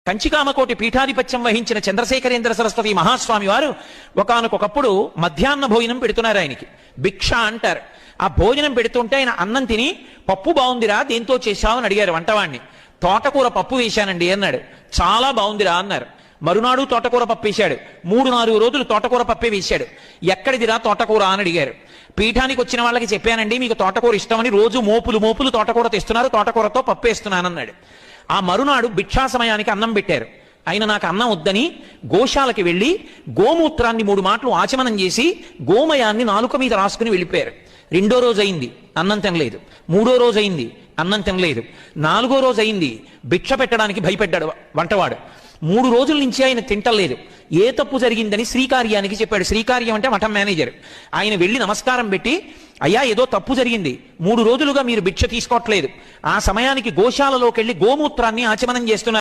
కంచికామకోటి పీఠాధిపత్యం వహించిన చంద్రశేఖరేంద్ర సరస్వతి మహాస్వామి వారు ఒకానొకప్పుడు మధ్యాహ్న భోజనం పెడుతున్నారు. ఆయనకి భిక్ష అంటారు. ఆ భోజనం పెడుతుంటే ఆయన అన్నం తిని పప్పు బాగుందిరా, దేంతో చేశావు అని అడిగారు వంటవాణ్ణి. తోటకూర పప్పు వేశానండి అన్నాడు. చాలా బాగుందిరా అన్నారు. మరునాడు తోటకూర పప్పు వేశాడు. 3-4 రోజులు తోటకూర పప్పే వేశాడు. ఎక్కడిదిరా తోటకూర అని అడిగారు. పీఠానికి వచ్చిన వాళ్ళకి చెప్పానండి, మీకు తోటకూర ఇష్టమని రోజు మోపులు తోటకూర తెస్తున్నారు, తోటకూరతో పప్పు వేస్తున్నానన్నాడు. ఆ మరునాడు భిక్షా సమయానికి అన్నం పెట్టారు. ఆయన నాకు అన్నం వద్దని గోశాలకి వెళ్ళి గోమూత్రాన్ని 3 మాటలు ఆచమనం చేసి గోమయాన్ని నాలుక మీద రాసుకుని వెళ్ళిపోయారు. 2వ రోజు అయింది, అన్నం తినలేదు. 3వ రోజు అయింది, అన్నం తినలేదు. 4వ రోజు అయింది, భిక్ష పెట్టడానికి భయపెట్టాడు వంటవాడు. 3 రోజుల నుంచి ఆయన తింటలేదు. ఏ తప్పు జరిగిందని శ్రీకార్యానికి చెప్పాడు. శ్రీకార్యం అంటే మఠం మేనేజర్. ఆయన వెళ్ళి నమస్కారం పెట్టి, అయ్యా ఏదో తప్పు జరిగింది, 3 రోజులుగా మీరు భిక్ష తీసుకోవట్లేదు, ఆ సమయానికి గోశాలలోకి వెళ్ళి గోమూత్రాన్ని ఆచమనం చేస్తున్నారు.